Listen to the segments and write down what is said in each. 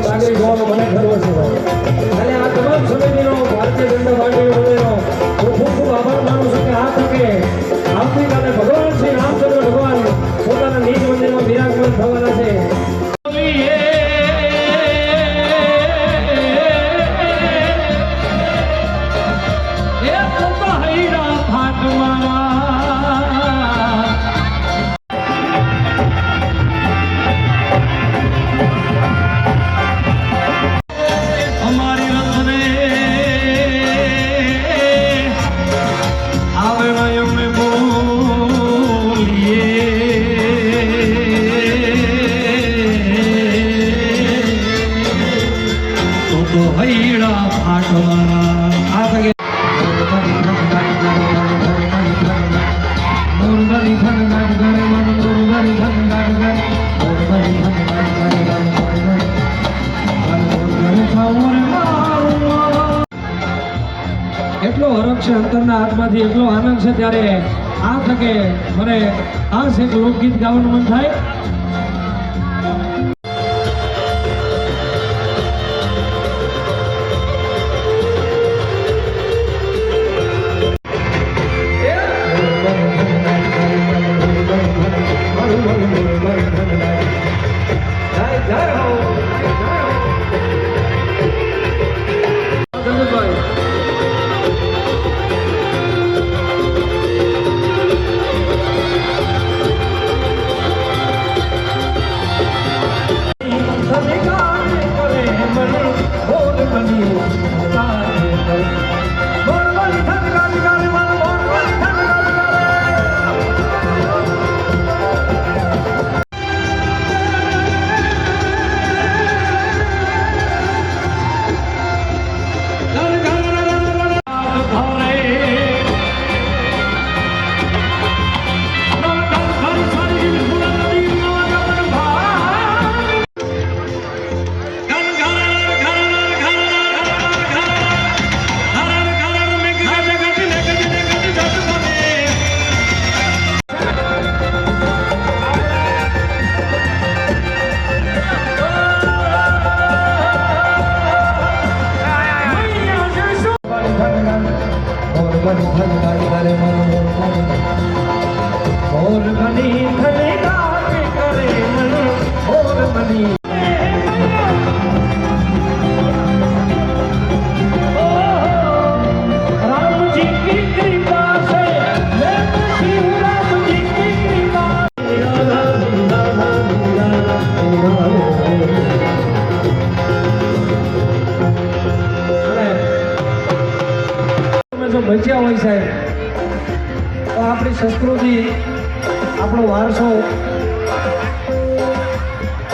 નાગરિક હોવાનો મને ગર્વ છે અને આ તમામ સમિતિનો ભારતીય જનતા પાર્ટીનો ખૂબ ખૂબ આભાર માનું છું કે આ તકે આવતીકાલે ભગવાન શ્રી રામચંદ્ર ભગવાન પોતાના નિજ મંદિરમાં બિરાજમાન થવાના છે. એટલો હરખ છે અંતરના હાથમાંથી, એટલો આનંદ છે ત્યારે આ તકે મને આ એક લોકગીત ગાવાનું મન થાય. બચ્યા હોય સાહેબ તો આપણી સંસ્કૃતિ, આપણો વારસો,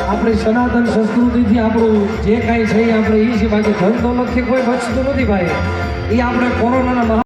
આપણી સનાતન સંસ્કૃતિથી આપણું જે કાંઈ છે એ આપણે એ છે. બાકી ધન દોલતથી કોઈ બચતું નથી ભાઈ. એ આપણે કોરોનાના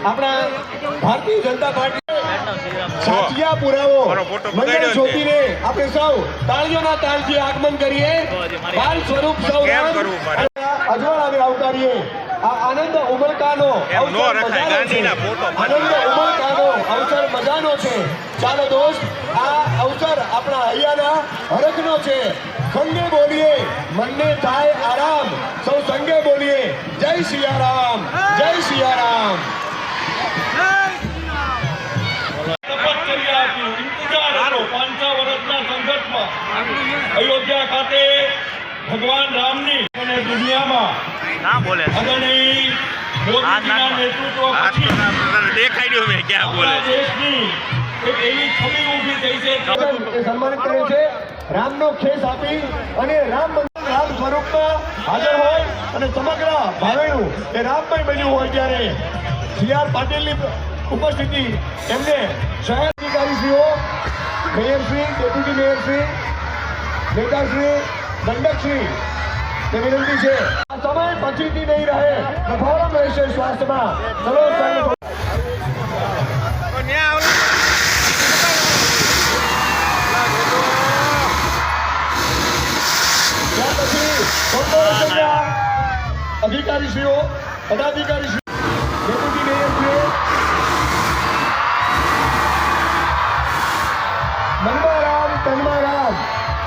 આપણા ભારતીય જનતા પાર્ટી સાચિયા પુરાવો મંગળ જ્યોતિને આપણે સૌ તાળીઓના તાલથી આગમન કરીએ. બાલ સ્વરૂપ સૌ અજવાળાને આવકારીએ. આ આનંદ ઉમળકાનો અવસર મજાનો છે। ચાલો દોસ્ત, આ અવસર આપણા હૈયાના હરખનો છે। સંગે બોલીએ મનને થાય આરામ, સૌ સંગે બોલીએ જય સિયારામ, જય સિયારામ। અયોધ્યા ખાતે ભગવાન રામની અને દુનિયામાં આદરણીય મોદીજીના નેતૃત્વ પછી દેશની એક એવી છબી ઊભી થઈ છે સન્માનિત કરે છે। રામનો ખેસ આપી અને રામ મંદિર રામ સ્વરૂપમાં હાજર હોય અને સમગ્ર ભાવેણું એ રામમય બન્યું હોય ત્યારે સી.આર. પાટીલની ઉપસ્થિતિ એમને શહેર અધિકારીશ્રીઓ, મેયરશ્રી, ડેપ્યુટી મેયરશ્રી, નેતાશ્રી, દંડકશ્રી તે વિનંતી છે આ સમય પછીથી નહીં રહે, પ્રભાવમ રહેશે સ્વાસ્થ્યમાં। ચલો સાહેબ। અધિકારીશ્રીઓ, પદાધિકારીશ્રીઓ, ડેપ્યુટી મેયરશ્રીઓ, મનમાં રામ, તનમાં રામ,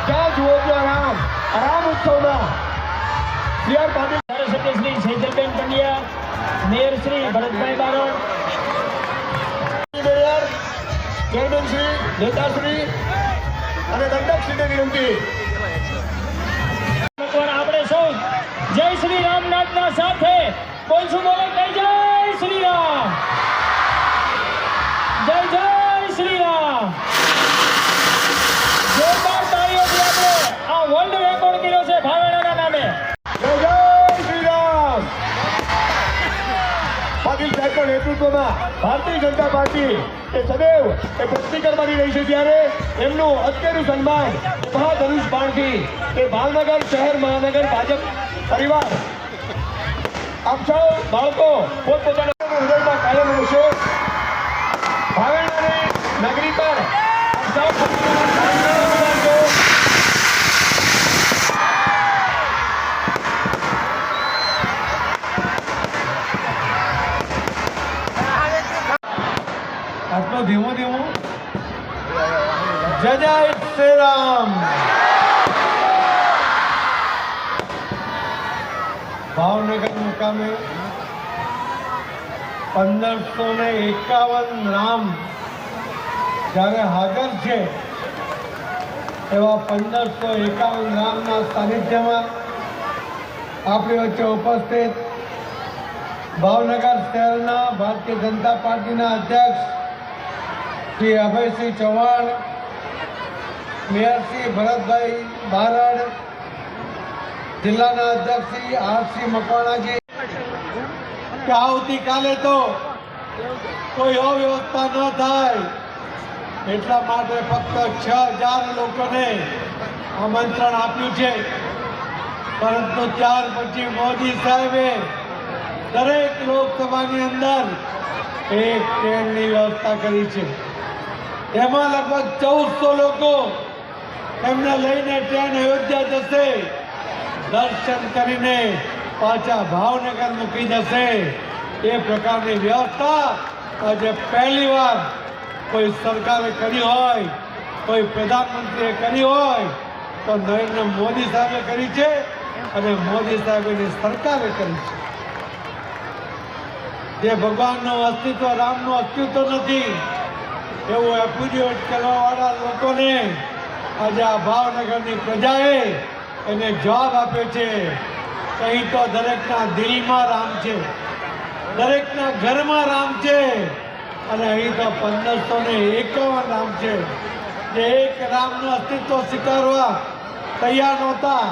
જ્યાં જુઓ ત્યાં રામ, આ રામ ઉત્સવમાં સી.આર. પાટીલ, ધારાસભ્ય શ્રી સેજલબેન પંડ્યા, મેયર શ્રી ભરતભાઈ બારોટ, મેયર, ચેરમેનશ્રી, નેતાશ્રી અને દંડકશ્રીને વિનંતી। આપણે સૌ જય શ્રી રામનાથના સાથે બોલશું, બોલો જય શ્રી રામ, જય શ્રી રામ। જોરદાર તાળીઓથી આપણે આ વર્લ્ડ રેકોર્ડ કર્યો છે ભાવેણાના નામે। જય શ્રી રામ। પાટીલ સાહેબના નેતૃત્વમાં ભારતીય જનતા પાર્ટી એ સદૈવ એ પ્રગતિ કરવાની રહી છે ત્યારે એમનું અત્યારનું સન્માન મહાધનુષ બાણથી એ ભાવનગર શહેર મહાનગર ભાજપ પરિવાર આપ સૌ બાળકો પોતપોતાના હૃદયમાં કાયમ રહેશે। ભાવેણાની નગરી પર આપ સૌ આટલો ધીમો ધીમો જય જય શ્રી રામ। ભાવનગર મુકામે 1551 રામ જ્યારે હાજર છે એવા 1551 રામના સાનિધ્યમાં આપણી વચ્ચે ઉપસ્થિત ભાવનગર શહેરના ભારતીય જનતા પાર્ટીના અધ્યક્ષ શ્રી અભયસિંહ ચૌહાણ, મેયર શ્રી ભરતભાઈ બારડ, જિલ્લાના અધ્યક્ષ શ્રી આર.સી. મકવાણાજી કે આવતીકાલે તો કોઈ અવ્યવસ્થા ન થાય એટલા માટે ફક્ત 6000 લોકોને આમંત્રણ આપ્યું છે, પરંતુ ત્યાર પછી મોદી સાહેબે દરેક લોકસભાની અંદર એક ટ્રેનની વ્યવસ્થા કરી છે। એમાં લગભગ 1400 લોકો એમને લઈને ટ્રેન અયોધ્યા જશે, દર્શન કરીને પાછા ભાવનગર મૂકી જશે। એ પ્રકારની વ્યવસ્થા આજે પહેલીવાર કોઈ સરકારે કરી હોય, કોઈ પ્રધાનમંત્રીએ કરી હોય તો નરેન્દ્ર મોદી સાહેબે કરી છે અને મોદી સાહેબની સરકારે કરી છે। જે ભગવાનનું અસ્તિત્વ, રામનું અસ્તિત્વ નથી એવું એપ્રિશિએટ કરવાવાળા લોકોને આજે આ ભાવનગરની પ્રજાએ એને જવાબ આપ્યો છે કે અહીં તો દરેકના દિલમાં રામ છે, દરેકના ઘરમાં રામ છે અને અહીં તો 1551 રામ છે। જે એક રામનું અસ્તિત્વ સ્વીકારવા તૈયાર નહોતા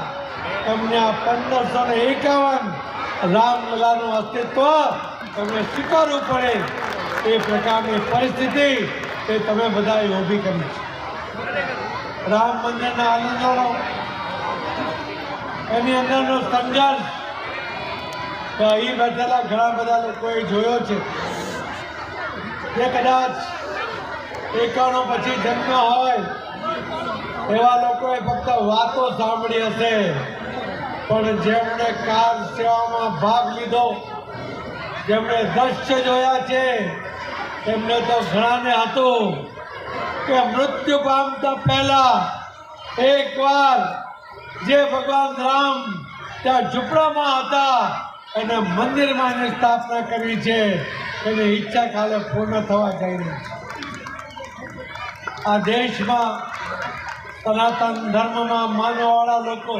એમને આ 1551 રામલલાનું અસ્તિત્વ એમને સ્વીકારવું પડે એ પ્રકારની પરિસ્થિતિ એ તમે બધાએ ઊભી કરી છે। રામ મંદિરના આંદોલનો એની અંદરનો સંઘર્ષ અહીં બેઠેલા ઘણા બધા લોકોએ જોયો છે જે કદાચ 91 પછી જન્મ હોય એવા લોકોએ ફક્ત વાતો સાંભળી હશે, પણ જેમણે કાર સેવામાં ભાગ લીધો, જેમણે દ્રશ્ય જોયા છે એમને તો ઘણાને હતું કે મૃત્યુ પામતા પહેલા એકવાર જે ભગવાન રામ ત્યાં ઝૂંપડામાં હતા અને મંદિરમાં એની સ્થાપના કરવી છે, એની ઈચ્છા કાલે પૂર્ણ થવા જઈ રહી છે. આ દેશમાં સનાતન ધર્મમાં માનવાવાળા લોકો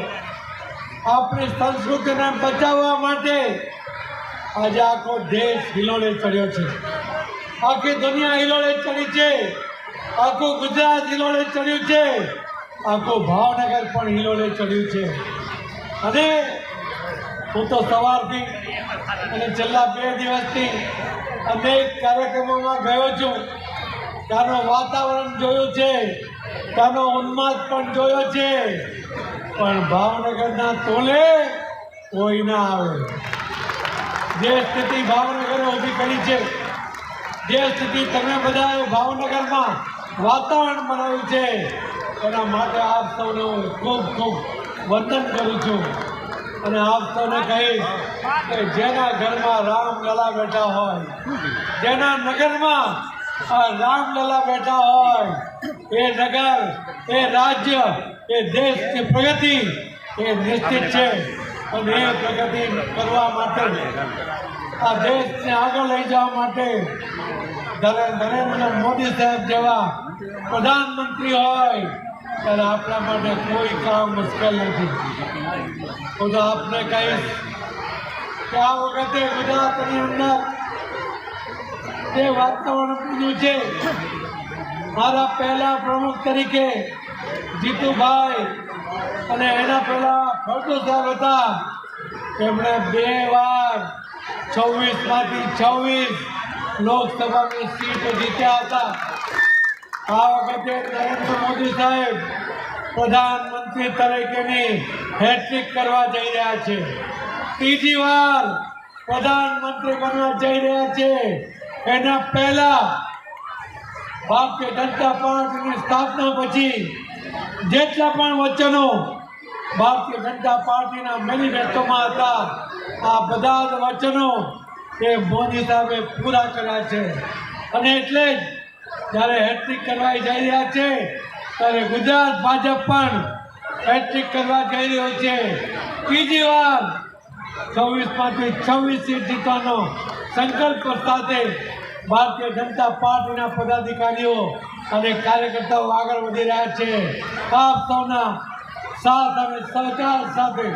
આપણી સંસ્કૃતિને બચાવવા માટે આજે આખો દેશ હિલોળે ચડ્યો છે, આખી દુનિયા હિલોળે ચડી છે, આખું ગુજરાત હિલોળે ચડ્યું છે, આખું ભાવનગર પણ હિલોળે ચડ્યું છે. અને હું તો સવારથી અને છેલ્લા 2 દિવસથી અનેક કાર્યક્રમોમાં ગયો છું, ત્યાંનું વાતાવરણ જોયું છે, ત્યાંનો ઉન્માદ પણ જોયો છે, પણ ભાવનગરના તોલે કોઈ ના આવે. જે સ્થિતિ ભાવનગરે ઊભી કરી છે, જે સ્થિતિ તમે બધાએ ભાવનગરમાં વાતાવરણ બનાવ્યું છે, એના માટે આપ સૌને હું ખૂબ ખૂબ વંદન કરું છું. અને આપ સૌને કહીશ કે જેના ઘરમાં રામલલા બેઠા હોય, જેના નગરમાં રામલલા બેઠા હોય, એ નગર, એ રાજ્ય, એ દેશની પ્રગતિ એ નિશ્ચિત છે. અને એ પ્રગતિ કરવા માટે, આ દેશને આગળ લઈ જવા માટે નરેન્દ્ર મોદી સાહેબ જેવા પ્રધાનમંત્રી હોય ત્યારે આપણા માટે કોઈ કામ મુશ્કેલ નથી. હું તો આપને કહીશ કે આ વખતે ગુજરાતની અંદર જે વાતાવરણ બન્યું છે, મારા પહેલા પ્રમુખ તરીકે જીતુભાઈ અને એના પહેલા ફળદુ સાહેબ હતા, એમણે 2 વાર 26માંથી 26 લોકસભાની સીટ જીત્યા હતા. આ વખતે નરેન્દ્ર મોદી સાહેબ પ્રધાનમંત્રી તરીકેની હેટ્રિક કરવા જઈ રહ્યા છે, 3જી વાર પ્રધાનમંત્રી બનવા જઈ રહ્યા છે. એના પહેલા ભારતીય જનતા પાર્ટીની સ્થાપના પછી જેટલા પણ વચનો ભારતીય જનતા પાર્ટીના મેનિફેસ્ટોમાં હતા, આ બધા જ વચનો એ મોદી સાહેબે પૂરા કર્યા છે. અને એટલે જ જ્યારે હેટ્રિક કરવા જઈ રહ્યા છે ત્યારે ગુજરાત ભાજપ પણ હેટ્રિક કરવા જઈ રહ્યો છે. 3જી વાર 26માંથી 26 સીટ જીતવાનો સંકલ્પ સાથે ભારતીય જનતા પાર્ટીના પદાધિકારીઓ અને કાર્યકર્તાઓ આગળ વધી રહ્યા છે. આપ સૌના સાથ અને સહકાર સાથે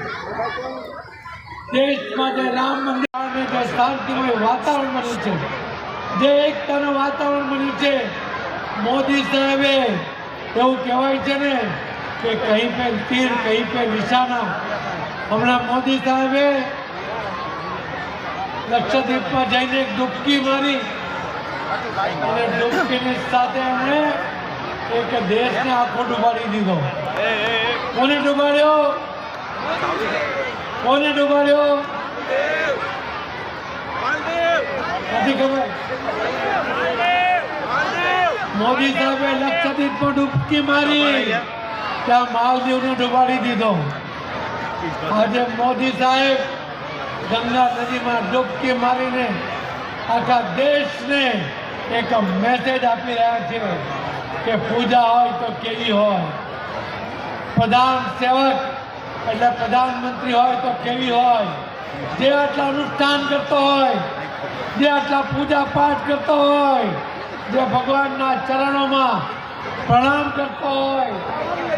દેશમાં જે રામ મંદિર અને જે શાંતિમય વાતાવરણ બન્યું છે, જે એકતાનું વાતાવરણ બન્યું છે, મોદી સાહેબે એવું કહેવાય છે ને કે કहीं पे तीर कहीं पे निशाना. હમણાં મોદી સાહેબે લક્ષદ્વીપમાં જઈને એક ડૂબકી મારી અને ડૂબકીની સાથે એમણે એક દેશને આખો ડૂબાડી દીધો. કોને ડૂબાડ્યો? કોને ડૂબાડ્યો નથી ખબર. મોદી સાહેબે લક્ષદ્વીપમાં ડૂબકી મારી, ત્યાં માલદીવને ડૂબાડી દીધો. આજે મોદી સાહેબ ગંગા નદીમાં ડૂબકી મારીને આખા દેશને એક મેસેજ આપી રહ્યા છે કે પૂજા હોય તો કેવી હોય, પ્રધાન સેવક એટલે પ્રધાનમંત્રી હોય તો કેવી હોય. જે આટલા અનુષ્ઠાન કરતો હોય, જે આટલા પૂજા પાઠ કરતો હોય, જે ભગવાનના ચરણોમાં પ્રણામ કરતો હોય,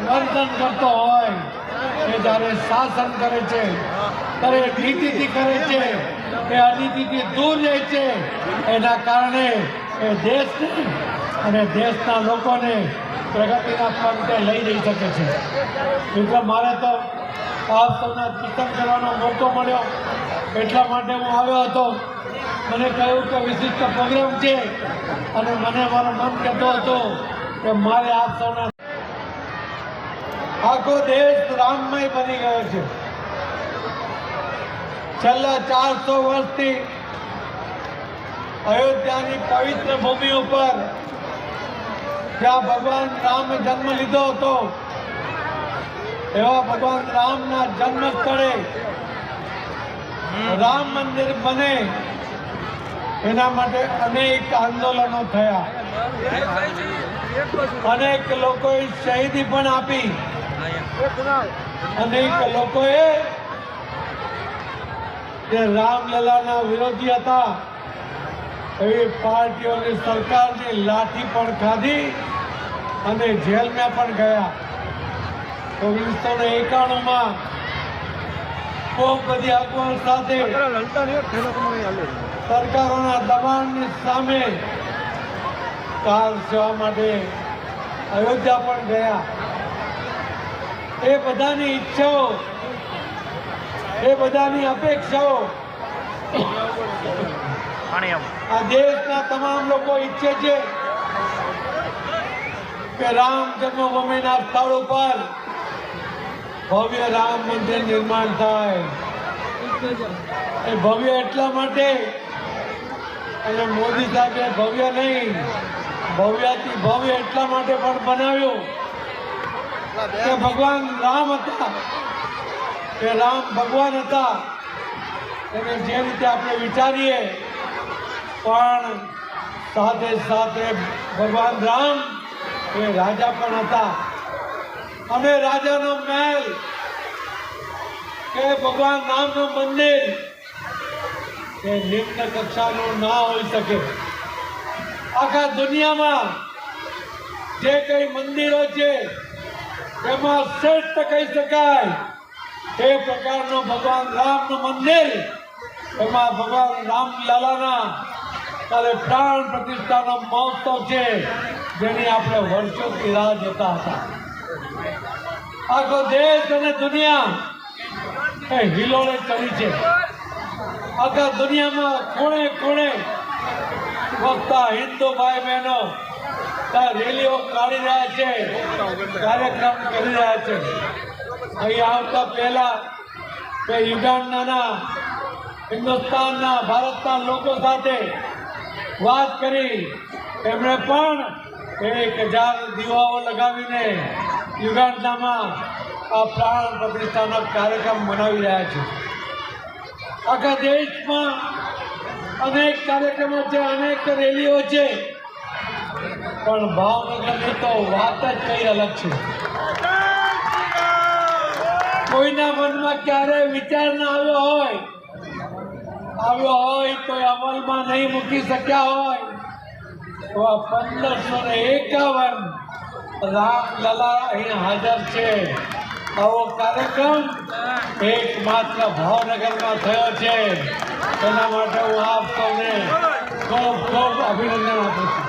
વંદન કરતો હોય, એ જ્યારે શાસન કરે છે ત્યારે નીતિથી કરે છે, એ અનીતિથી દૂર જાય છે. એના કારણે એ દેશને અને દેશના લોકોને પ્રગતિના પંથે લઈ જઈ શકે છે. એટલે મારે તો આપ સૌના કીર્તન કરવાનો મોકો મળ્યો એટલા માટે હું આવ્યો હતો. મને કહ્યું કે વિશિષ્ટ પ્રોગ્રામ છે અને મને મારો મન કહેતો હતો કે મારે આપ સૌના આખો દેશ રામમય બની ગયો છે. છેલ્લા 400 વર્ષથી અયોધ્યાની પવિત્ર ભૂમિ ઉપર જ્યાં ભગવાન રામે જન્મ લીધો હતો, એવા ભગવાન રામના જન્મ સ્થળે રામ મંદિર બને એના માટે અનેક આંદોલનો થયા, અનેક લોકોએ શહીદી પણ આપી, અનેક લોકોએ જે રામલલાના વિરોધી હતા એવી પાર્ટીઓની સરકારની લાઠી પણ ખાધી અને જેલમાં પણ ગયા. 1991માં ખૂબ બધી અગવડ સાથે સરકારોના દબાણની સામે કાર સેવા માટે અયોધ્યા પણ ગયા. એ બધાની ઈચ્છાઓ, એ બધાની અપેક્ષાઓ આ દેશના તમામ લોકો ઈચ્છે છે કે રામ જન્મભૂમિના સ્થળ ઉપર ભવ્ય રામ મંદિર નિર્માણ થાય. એ ભવ્ય એટલા માટે, અને મોદી સાહેબે ભવ્ય નહીં, ભવ્યથી ભવ્ય એટલા માટે પણ બનાવ્યું કે ભગવાન રામ હતા, કે રામ ભગવાન હતા એને જે રીતે આપણે વિચારીએ, પણ સાથે સાથે ભગવાન રામ એ રાજા પણ હતા. અને રાજાનો મહેલ કે ભગવાન રામનું મંદિર એ નિમ્ન કક્ષાનું ના હોઈ શકે. આખા દુનિયામાં જે કઈ મંદિરો છે એમાં શ્રેષ્ઠ કહી શકાય એ પ્રકારનું ભગવાન રામનું મંદિર. એમાં ભગવાન રામલલાના કાલે પ્રાણ પ્રતિષ્ઠાનો મહોત્સવ છે, જેની આપણે વર્ષોથી રાહ જોતા હતા. આખો દેશ અને દુનિયા એ હિલોળે ચડી છે. આખા દુનિયામાં ખૂણે ખૂણે વસતા હિન્દુ ભાઈ બહેનો ત્યાં રેલીઓ કાઢી રહ્યા છે, કાર્યક્રમ કરી રહ્યા છે. અહીં આવતા પહેલા કે યુગાન્ડાના, હિન્દુસ્તાનના, ભારતના લોકો સાથે વાત કરી. એમણે પણ 1000 દીવાઓ લગાવીને યુગાન્ડામાં આ પ્રાણ પ્રતિષ્ઠાનો કાર્યક્રમ મનાવી રહ્યા છે. આખા દેશમાં અનેક કાર્યક્રમો છે, અનેક રેલીઓ છે, પણ ભાવનગરની તો વાત જ કઈ અલગ છે. કોઈના મનમાં ક્યારેય વિચાર ના આવ્યો હોય તો અમલમાં નહીં મૂકી શક્યા હોય તો આ 1551 રામલલા અહીં હાજર છે. આવો કાર્યક્રમ એકમાત્ર ભાવનગરમાં થયો છે. એના માટે હું આપ સૌને ખૂબ ખૂબ અભિનંદન આપું છું.